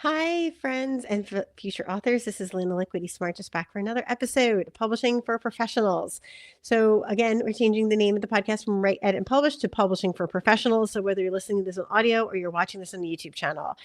Hi, friends and future authors. This is Lynn Liquidity Smart, just back for another episode, Publishing for Professionals. So, again, we're changing the name of the podcast from Write, Edit, and Publish to Publishing for Professionals. So, whether you're listening to this on audio or you're watching this on the YouTube channel,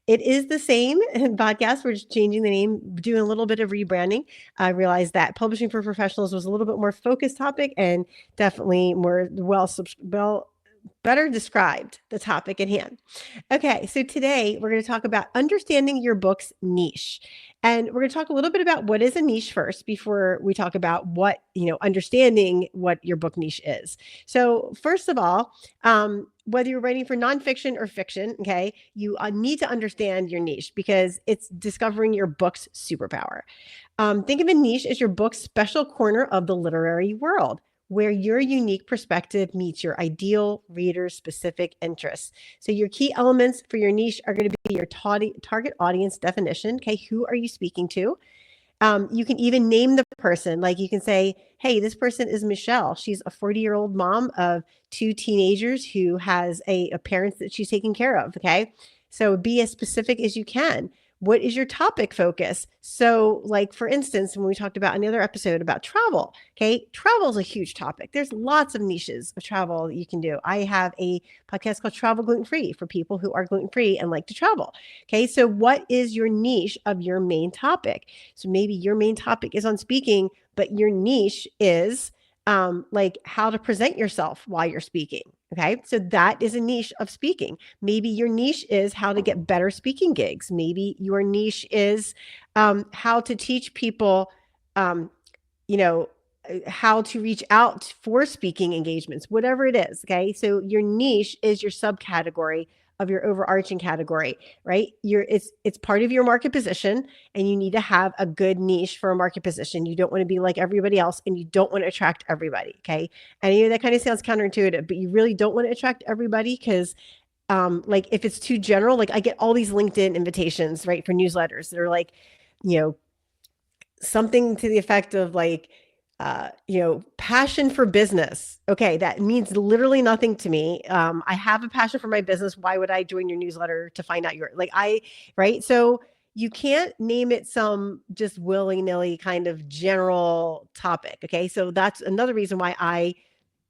it is the same podcast. We're just changing the name, doing a little bit of rebranding. I realized that Publishing for Professionals was a little bit more focused topic and definitely more better described the topic at hand. Okay, so today we're going to talk about understanding your book's niche. And we're going to talk a little bit about what is a niche first before we talk about what, understanding what your book niche is. So, first of all, whether you're writing for nonfiction or fiction, okay, you need to understand your niche because it's discovering your book's superpower. Think of a niche as your book's special corner of the literary world, where your unique perspective meets your ideal reader's specific interests. So your key elements for your niche are going to be your target audience definition. Okay, who are you speaking to? You can even name the person. Like you can say, hey, this person is Michelle. She's a 40-year-old mom of two teenagers who has a parents that she's taking care of. Okay, so be as specific as you can. What is your topic focus? So, like, for instance, when we talked about another episode about travel, okay, travel is a huge topic. There's lots of niches of travel that you can do. I have a podcast called Travel Gluten Free for people who are gluten free and like to travel. Okay, so what is your niche of your main topic? So maybe your main topic is on speaking, but your niche is like how to present yourself while you're speaking. Okay, so that is a niche of speaking. Maybe your niche is how to get better speaking gigs. Maybe your niche is how to teach people, um, you know, how to reach out for speaking engagements, whatever it is. Okay, so your niche is your subcategory of your overarching category, right? It's part of your market position, and you need to have a good niche for a market position. You don't want to be like everybody else, and you don't want to attract everybody. Okay, and I know that kind of sounds counterintuitive, but you really don't want to attract everybody because like if it's too general, like I get all these LinkedIn invitations, right, for newsletters that are like, you know, something to the effect of like, passion for business. Okay, that means literally nothing to me. I have a passion for my business. Why would I join your newsletter to find out right? So you can't name it some just willy-nilly kind of general topic. Okay, so that's another reason why I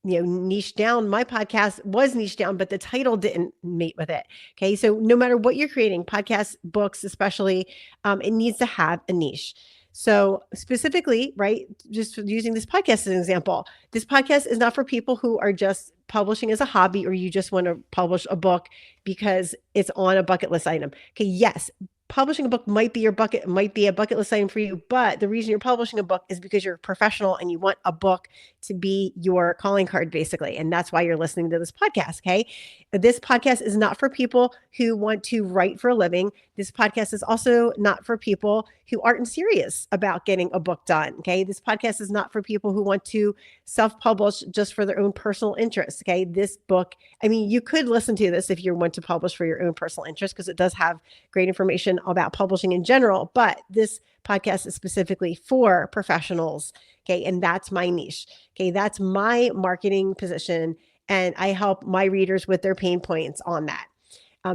niche down. My podcast was niche down, but the title didn't mate with it. Okay, so no matter what you're creating, podcasts, books, especially, it needs to have a niche. So specifically, right, just using this podcast as an example, this podcast is not for people who are just publishing as a hobby or you just want to publish a book because it's on a bucket list item. Okay, yes, publishing a book might be a bucket list item for you, but the reason you're publishing a book is because you're a professional and you want a book to be your calling card, basically. And that's why you're listening to this podcast. Okay. This podcast is not for people who want to write for a living. This podcast is also not for people who aren't serious about getting a book done. Okay. This podcast is not for people who want to self-publish just for their own personal interest. Okay. This book, I mean, you could listen to this if you want to publish for your own personal interest, because it does have great information about publishing in general, but this podcast is specifically for professionals. Okay. And that's my niche. Okay. That's my marketing position. And I help my readers with their pain points on that,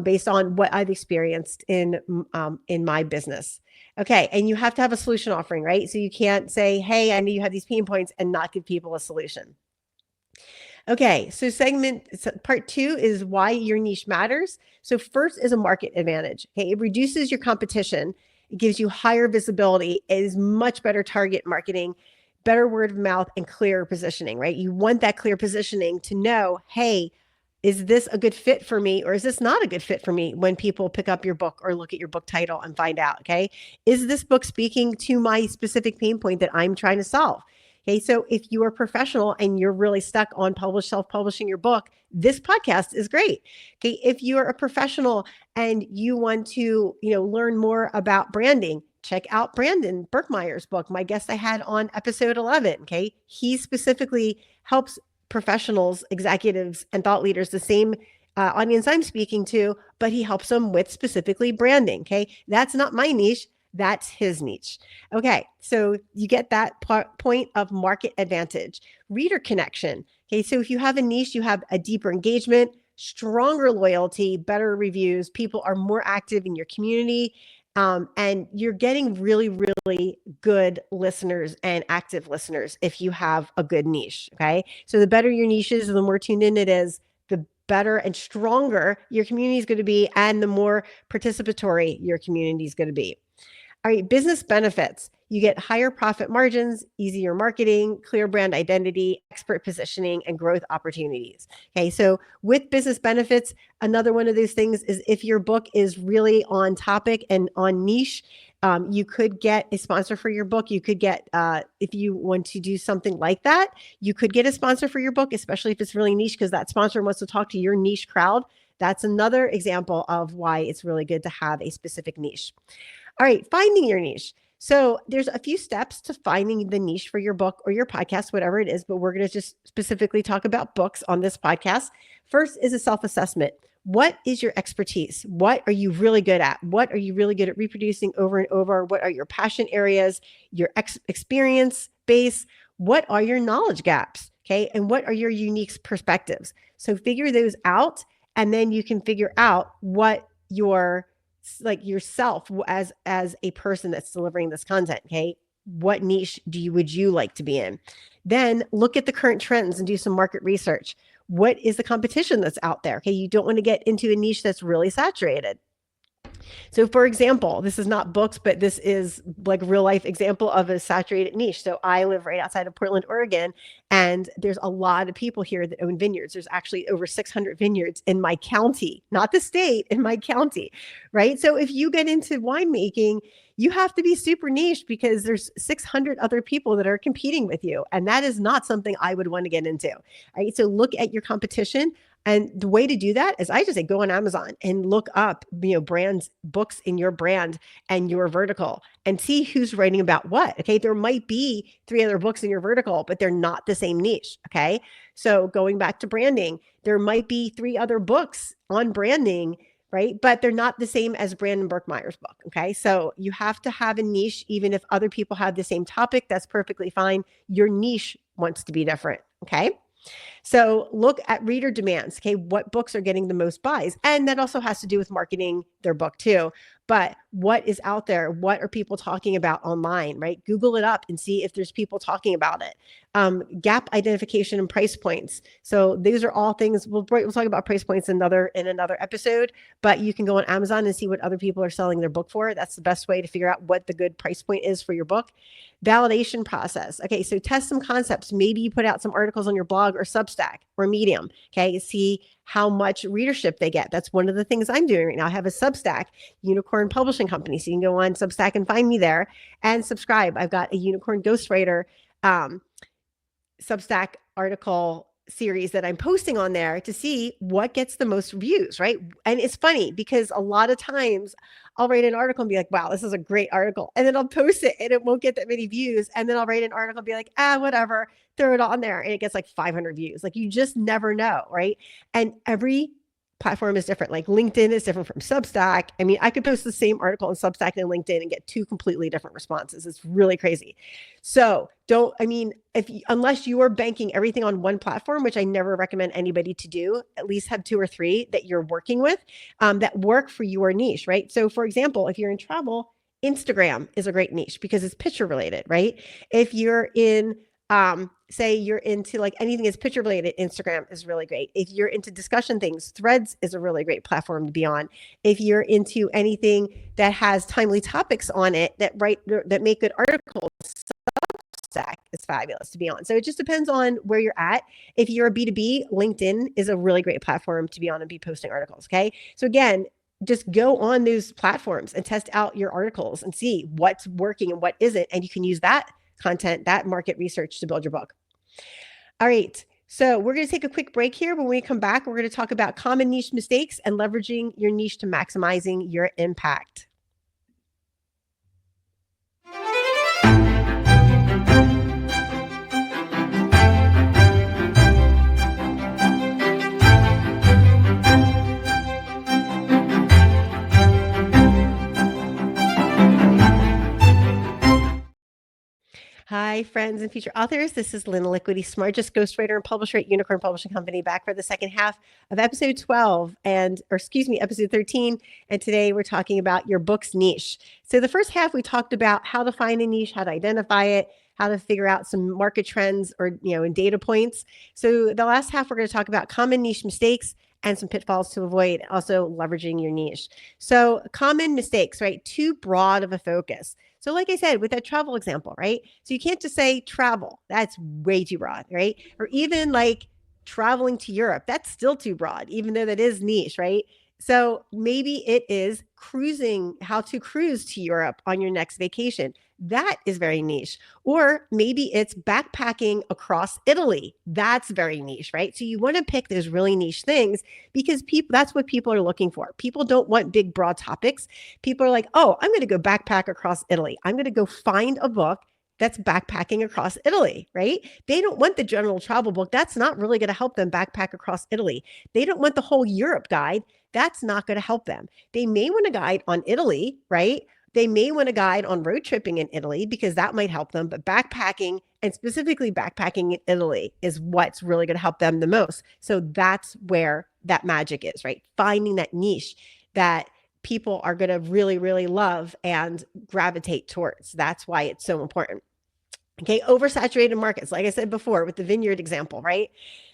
based on what I've experienced in my business. Okay. And you have to have a solution offering, right? So you can't say, hey, I know you have these pain points and not give people a solution. Okay, so part 2 is why your niche matters. So first is a market advantage. Okay, it reduces your competition. It gives you higher visibility. It is much better target marketing, better word of mouth, and clearer positioning, right? You want that clear positioning to know, hey, is this a good fit for me or is this not a good fit for me when people pick up your book or look at your book title and find out, okay? Is this book speaking to my specific pain point that I'm trying to solve? Okay, so if you are a professional and you're really stuck on self-publishing your book, this podcast is great. Okay, if you're a professional and you want to, learn more about branding, check out Brandon Berkmeyer's book, my guest I had on episode 11. Okay, he specifically helps professionals, executives, and thought leaders, the same audience I'm speaking to, but he helps them with specifically branding. Okay, that's not my niche. That's his niche. Okay, so you get that point of market advantage. Reader connection. Okay, so if you have a niche, you have a deeper engagement, stronger loyalty, better reviews. People are more active in your community. And you're getting really, really good listeners and active listeners if you have a good niche. Okay. So the better your niche is, the more tuned in it is, the better and stronger your community is going to be, and the more participatory your community is going to be. All right, business benefits. You get higher profit margins, easier marketing, clear brand identity, expert positioning, and growth opportunities. Okay, so with business benefits, another one of those things is if your book is really on topic and on niche, you could get a sponsor for your book. You could get, if you want to do something like that, you could get a sponsor for your book, especially if it's really niche, because that sponsor wants to talk to your niche crowd. That's another example of why it's really good to have a specific niche. All right, finding your niche. So there's a few steps to finding the niche for your book or your podcast, whatever it is, but we're going to just specifically talk about books on this podcast. First is a self-assessment. What is your expertise? What are you really good at? What are you really good at reproducing over and over? What are your passion areas, your experience base? What are your knowledge gaps? Okay. And what are your unique perspectives? So figure those out, and then you can figure out what your yourself as a person that's delivering this content. Okay. What niche would you like to be in? Then look at the current trends and do some market research. What is the competition that's out there? Okay. You don't want to get into a niche that's really saturated. So for example, this is not books, but this is like real life example of a saturated niche. So I live right outside of Portland, Oregon, and there's a lot of people here that own vineyards. There's actually over 600 vineyards in my county, not the state, in my county, right? So if you get into winemaking, you have to be super niche because there's 600 other people that are competing with you. And that is not something I would want to get into, right? So look at your competition. And the way to do that is I just say, go on Amazon and look up, brands, books in your brand and your vertical, and see who's writing about what. Okay. There might be 3 other books in your vertical, but they're not the same niche. Okay. So going back to branding, there might be 3 other books on branding, right? But they're not the same as Brandon Burkmeyer's book. Okay. So you have to have a niche, even if other people have the same topic, that's perfectly fine. Your niche wants to be different. Okay. So look at reader demands. Okay. What books are getting the most buys? And that also has to do with marketing their book too. But what is out there? What are people talking about online, right? Google it up and see if there's people talking about it. Gap identification and price points. So these are all things, we'll talk about price points in another episode, but you can go on Amazon and see what other people are selling their book for. That's the best way to figure out what the good price point is for your book. Validation process. Okay, so test some concepts. Maybe you put out some articles on your blog or Substack or Medium. Okay, see how much readership they get. That's one of the things I'm doing right now. I have a Substack, Unicorn Publishing Company. So you can go on Substack and find me there and subscribe. I've got a Unicorn Ghostwriter Substack article series that I'm posting on there to see what gets the most views, right? And it's funny because a lot of times I'll write an article and be like, wow, this is a great article. And then I'll post it and it won't get that many views. And then I'll write an article and be like, whatever, throw it on there. And it gets like 500 views. Like you just never know, right? And every platform is different. Like LinkedIn is different from Substack. I mean, I could post the same article on Substack and LinkedIn and get 2 completely different responses. It's really crazy. So unless you are banking everything on one platform, which I never recommend anybody to do, at least have 2 or 3 that you're working with that work for your niche, right? So for example, if you're in travel, Instagram is a great niche because it's picture related, right? If you're in say you're into like anything that's picture related, Instagram is really great. If you're into discussion things, Threads is a really great platform to be on. If you're into anything that has timely topics on it that make good articles, Substack is fabulous to be on. So it just depends on where you're at. If you're a B2B, LinkedIn is a really great platform to be on and be posting articles. Okay. So again, just go on those platforms and test out your articles and see what's working and what isn't. And you can use that content, that market research to build your book. All right. So we're going to take a quick break here. When we come back, we're going to talk about common niche mistakes and leveraging your niche to maximizing your impact. Hi, friends and future authors. This is Lynn Liquidity, smartest ghostwriter and publisher at Unicorn Publishing Company, back for the second half of episode 12 episode 13. And today we're talking about your book's niche. So the first half, we talked about how to find a niche, how to identify it, how to figure out some market trends and data points. So the last half, we're going to talk about common niche mistakes and some pitfalls to avoid, also leveraging your niche. So common mistakes, right? Too broad of a focus. So like I said, with that travel example, right? So you can't just say travel. That's way too broad, right? Or even like traveling to Europe. That's still too broad, even though that is niche, right? So maybe it is cruising, how to cruise to Europe on your next vacation. That is very niche. Or maybe it's backpacking across Italy. That's very niche, right? So you want to pick those really niche things because that's what people are looking for. People don't want big, broad topics. People are like, oh, I'm going to go backpack across Italy. I'm going to go find a book that's backpacking across Italy, right? They don't want the general travel book. That's not really going to help them backpack across Italy. They don't want the whole Europe guide. That's not going to help them. They may want a guide on Italy, right? They may want a guide on road tripping in Italy because that might help them, but backpacking, and specifically backpacking in Italy, is what's really going to help them the most. So that's where that magic is, right? Finding that niche that people are going to really, really love and gravitate towards. That's why it's so important. Okay, oversaturated markets, like I said before with the vineyard example, right?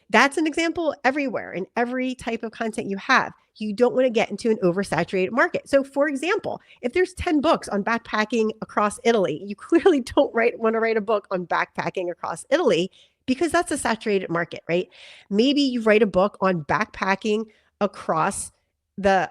That's an example everywhere in every type of content you have. You don't want to get into an oversaturated market. So for example, if there's 10 books on backpacking across Italy, you clearly don't want to write a book on backpacking across Italy because that's a saturated market, right? Maybe you write a book on backpacking across the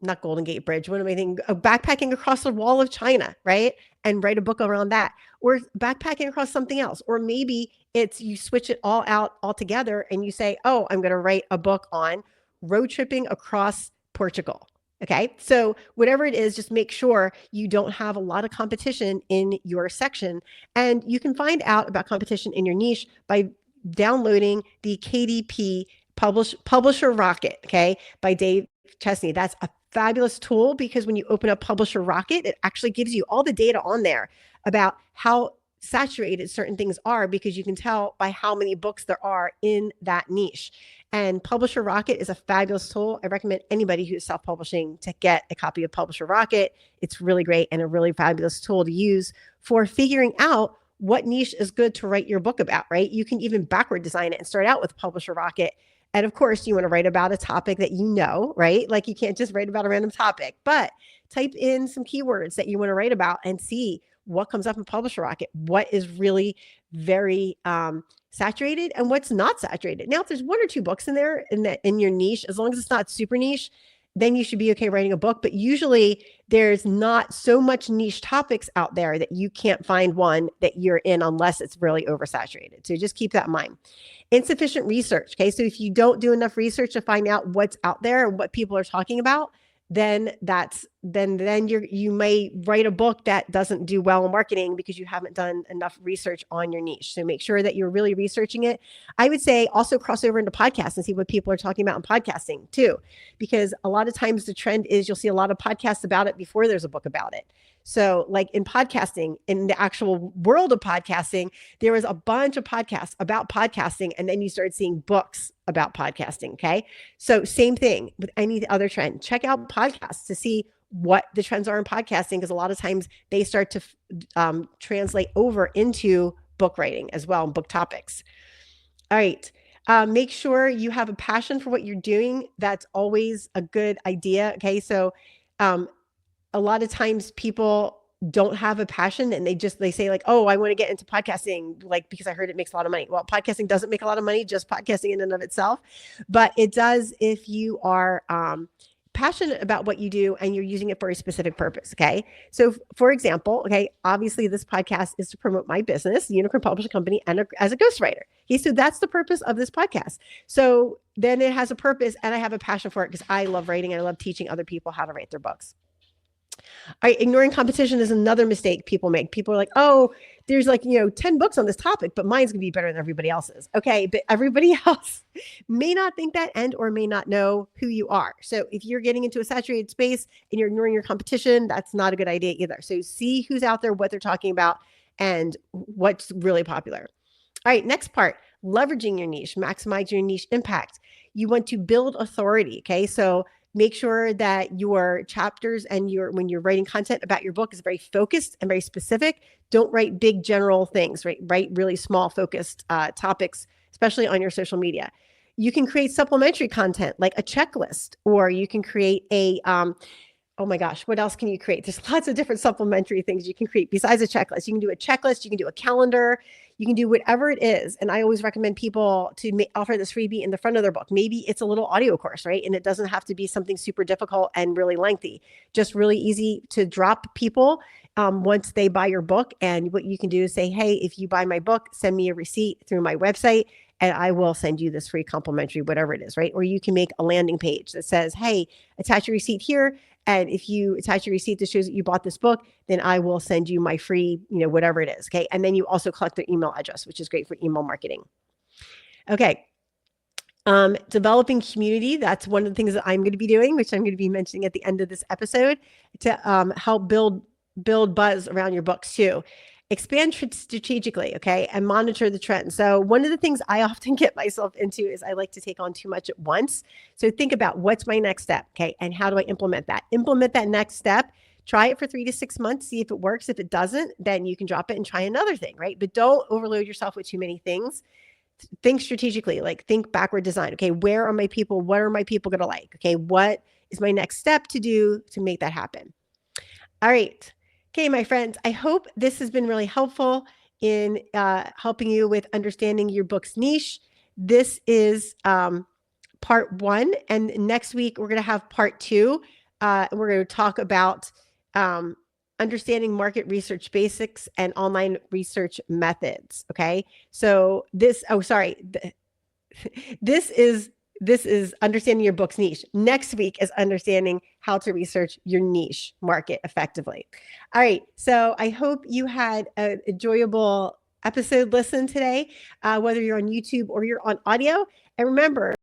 not Golden Gate Bridge, what am I thinking? Backpacking across the Wall of China, right? And write a book around that, or backpacking across something else. Or maybe it's you switch it all out altogether and you say, oh, I'm going to write a book on road tripping across Portugal. Okay. So whatever it is, just make sure you don't have a lot of competition in your section. And you can find out about competition in your niche by downloading the KDP Publisher Rocket, okay, by Dave Chesney. That's a fabulous tool because when you open up Publisher Rocket, it actually gives you all the data on there about how saturated certain things are because you can tell by how many books there are in that niche. And Publisher Rocket is a fabulous tool. I recommend anybody who's self-publishing to get a copy of Publisher Rocket. It's really great and a really fabulous tool to use for figuring out what niche is good to write your book about, right? You can even backward design it and start out with Publisher Rocket. And of course, you want to write about a topic that you know, right? Like you can't just write about a random topic, but type in some keywords that you want to write about and see what comes up in Publisher Rocket, what is really very saturated and what's not saturated. Now, if there's one or two books in there in your niche, as long as it's not super niche, then you should be okay writing a book. But usually there's not so much niche topics out there that you can't find one that you're in unless it's really oversaturated. So just keep that in mind. Insufficient research. Okay. So if you don't do enough research to find out what's out there and what people are talking about, then you may write a book that doesn't do well in marketing because you haven't done enough research on your niche. So make sure that you're really researching it. I would say also cross over into podcasts and see what people are talking about in podcasting too, because a lot of times the trend is you'll see a lot of podcasts about it before there's a book about it. So like in podcasting, in the actual world of podcasting, there was a bunch of podcasts about podcasting, and then you started seeing books about podcasting. Okay. So same thing with any other trend. Check out podcasts to see what the trends are in podcasting, because a lot of times they start to translate over into book writing as well, and book topics. All right. Make sure you have a passion for what you're doing. That's always a good idea. Okay. So a lot of times people don't have a passion and they say like, oh, I want to get into podcasting, like, because I heard it makes a lot of money. Well, podcasting doesn't make a lot of money, just podcasting in and of itself, but it does if you are passionate about what you do and you're using it for a specific purpose. Okay. So for example, okay, obviously this podcast is to promote my business, Unicorn Publishing Company, and as a ghostwriter. Okay. So that's the purpose of this podcast. So then it has a purpose and I have a passion for it because I love writing and I love teaching other people how to write their books. All right, ignoring competition is another mistake people make. People are like, oh, there's like, 10 books on this topic, but mine's going to be better than everybody else's. Okay. But everybody else may not think that and or may not know who you are. So if you're getting into a saturated space and you're ignoring your competition, that's not a good idea either. So see who's out there, what they're talking about, and what's really popular. All right, next part, leveraging your niche, maximize your niche impact. You want to build authority, okay? So make sure that your chapters and when you're writing content about your book is very focused and very specific. Don't write big general things, right? Write really small focused topics, especially on your social media. You can create supplementary content like a checklist, or you can create a oh my gosh, what else can you create? There's lots of different supplementary things you can create besides a checklist. You can do a checklist, you can do a calendar, you can do whatever it is. And I always recommend people to offer this freebie in the front of their book. Maybe it's a little audio course, right? And it doesn't have to be something super difficult and really lengthy, just really easy to drop people once they buy your book. And what you can do is say, hey, if you buy my book, send me a receipt through my website, and I will send you this free complimentary, whatever it is, right? Or you can make a landing page that says, hey, attach your receipt here. And if you attach your receipt that shows that you bought this book, then I will send you my free, whatever it is. Okay. And then you also collect their email address, which is great for email marketing. Okay. Developing community. That's one of the things that I'm going to be doing, which I'm going to be mentioning at the end of this episode to help build buzz around your books too. Expand strategically, okay, and monitor the trends. So one of the things I often get myself into is I like to take on too much at once. So think about what's my next step, okay, and how do I implement that? Implement that next step. Try it for 3 to 6 months, see if it works. If it doesn't, then you can drop it and try another thing, right? But don't overload yourself with too many things. Think strategically, like think backward design. Okay, where are my people? What are my people going to like? Okay, what is my next step to do to make that happen? All right. Okay, my friends, I hope this has been really helpful in helping you with understanding your book's niche. This is part 1, and next week we're going to have part 2. We're going to talk about understanding market research basics and online research methods. Okay, so this is understanding your book's niche. Next week is understanding how to research your niche market effectively. All right. So I hope you had an enjoyable episode listen today, whether you're on YouTube or you're on audio. And remember,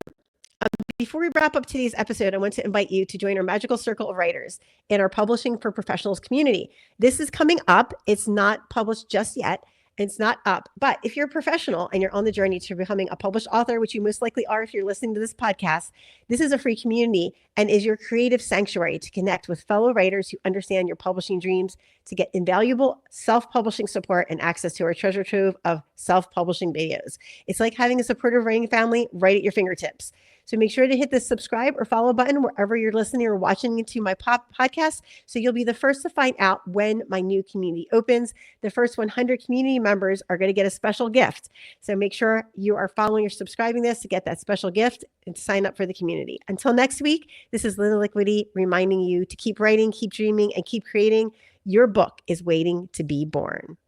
before we wrap up today's episode, I want to invite you to join our Magical Circle of Writers in our Publishing for Professionals community. This is coming up. It's not published just yet. It's not up. But if you're a professional and you're on the journey to becoming a published author, which you most likely are if you're listening to this podcast, this is a free community and is your creative sanctuary to connect with fellow writers who understand your publishing dreams, to get invaluable self-publishing support and access to our treasure trove of self-publishing videos. It's like having a supportive writing family right at your fingertips. So make sure to hit the subscribe or follow button wherever you're listening or watching to my podcast, so you'll be the first to find out when my new community opens. The first 100 community members are going to get a special gift. So make sure you are following or subscribing this to get that special gift and to sign up for the community. Until next week, this is Linda Liquidy reminding you to keep writing, keep dreaming, and keep creating. Your book is waiting to be born.